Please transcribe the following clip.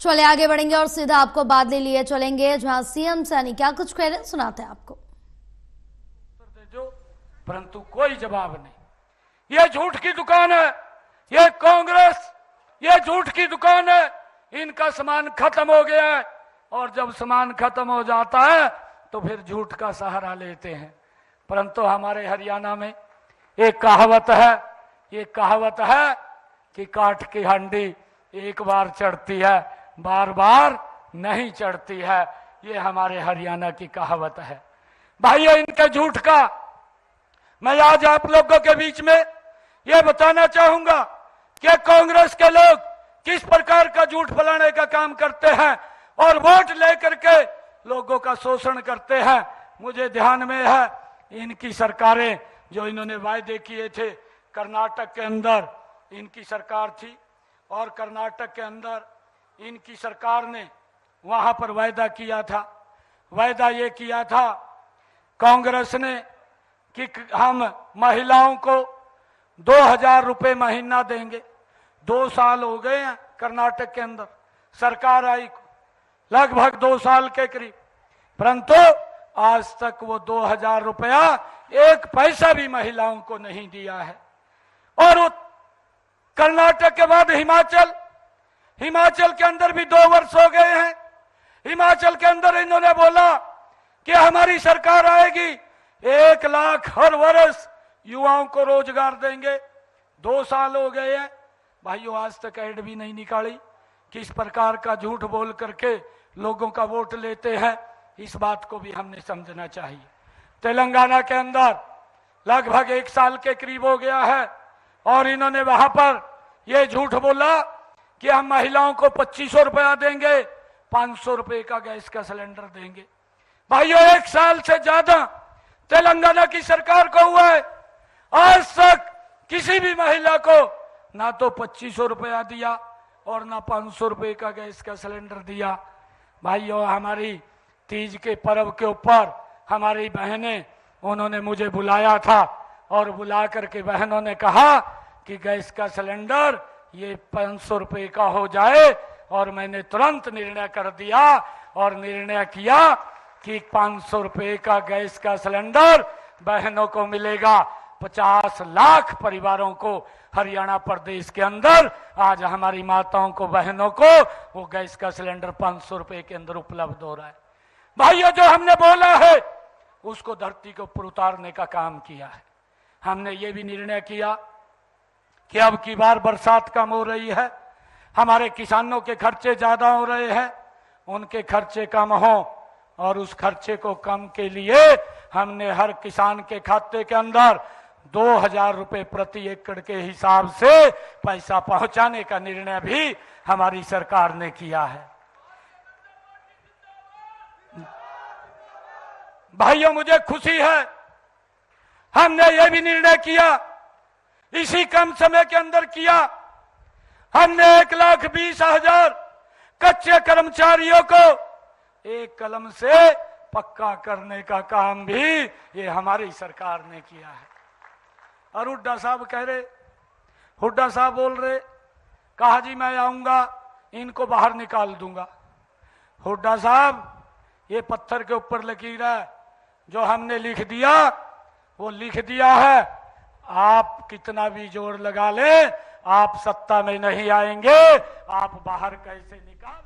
चलिए आगे बढ़ेंगे और सीधा आपको बादली लिए चलेंगे जहां सीएम सैनी क्या कुछ कह रहे हैं, सुनाते हैं आपको। परंतु कोई जवाब नहीं। ये झूठ की दुकान है, ये कांग्रेस, ये झूठ की दुकान है। इनका सामान खत्म हो गया है और जब सामान खत्म हो जाता है तो फिर झूठ का सहारा लेते हैं। परंतु हमारे हरियाणा में एक कहावत है, ये कहावत है कि काठ की हांडी एक बार चढ़ती है, बार बार नहीं चढ़ती है। ये हमारे हरियाणा की कहावत है। भाइयों, इनके झूठ का मैं आज आप लोगों के बीच में ये बताना चाहूंगा कि कांग्रेस के लोग किस प्रकार का झूठ फैलाने का काम करते हैं और वोट लेकर के लोगों का शोषण करते हैं। मुझे ध्यान में है इनकी सरकारें जो इन्होंने वायदे किए थे, कर्नाटक के अंदर इनकी सरकार थी और कर्नाटक के अंदर इनकी सरकार ने वहां पर वायदा किया था। वायदा ये किया था कांग्रेस ने कि हम महिलाओं को 2000 रुपए महीना देंगे। 2 साल हो गए हैं कर्नाटक के अंदर सरकार आई, लगभग 2 साल के करीब, परंतु आज तक वो 2000 रुपया 1 पैसा भी महिलाओं को नहीं दिया है। और कर्नाटक के बाद हिमाचल के अंदर भी 2 वर्ष हो गए हैं। हिमाचल के अंदर इन्होंने बोला कि हमारी सरकार आएगी, 1 लाख हर वर्ष युवाओं को रोजगार देंगे। 2 साल हो गए हैं भाइयों, आज तक ऐड भी नहीं निकाली। किस प्रकार का झूठ बोल करके लोगों का वोट लेते हैं, इस बात को भी हमने समझना चाहिए। तेलंगाना के अंदर लगभग 1 साल के करीब हो गया है और इन्होंने वहां पर यह झूठ बोला कि हम महिलाओं को 2500 रुपया देंगे, 500 रुपए का गैस का सिलेंडर देंगे। भाइयों, 1 साल से ज्यादा तेलंगाना की सरकार को हुआ है, आज तक किसी भी महिला को ना तो 2500 रुपया दिया और ना 500 रुपए का गैस का सिलेंडर दिया। भाइयों, हमारी तीज के पर्व के ऊपर हमारी बहनें, उन्होंने मुझे बुलाया था और बुला करके बहनों ने कहा कि गैस का सिलेंडर ये 500 रुपए का हो जाए, और मैंने तुरंत निर्णय कर दिया और निर्णय किया कि 500 रुपए का गैस का सिलेंडर बहनों को मिलेगा। 50 लाख परिवारों को हरियाणा प्रदेश के अंदर आज हमारी माताओं को, बहनों को वो गैस का सिलेंडर 500 रुपए के अंदर उपलब्ध हो रहा है। भाइयों, जो हमने बोला है उसको धरती के ऊपर उतारने का काम किया है। हमने ये भी निर्णय किया कि अब की बार बरसात कम हो रही है, हमारे किसानों के खर्चे ज्यादा हो रहे हैं, उनके खर्चे कम हो और उस खर्चे को कम के लिए हमने हर किसान के खाते के अंदर 2000 रुपए प्रति एकड़ के हिसाब से पैसा पहुंचाने का निर्णय भी हमारी सरकार ने किया है। भाइयों, मुझे खुशी है हमने यह भी निर्णय किया, इसी कम समय के अंदर किया। हमने 1,20,000 कच्चे कर्मचारियों को एक कलम से पक्का करने का काम भी ये हमारी सरकार ने किया है। और हुड्डा साहब कह रहे, हुड्डा साहब बोल रहे, कहा जी मैं आऊंगा इनको बाहर निकाल दूंगा। हुड्डा साहब, ये पत्थर के ऊपर लकीर है, जो हमने लिख दिया वो लिख दिया है। आप कितना भी जोर लगा ले, आप सत्ता में नहीं आएंगे, आप बाहर कैसे निकाल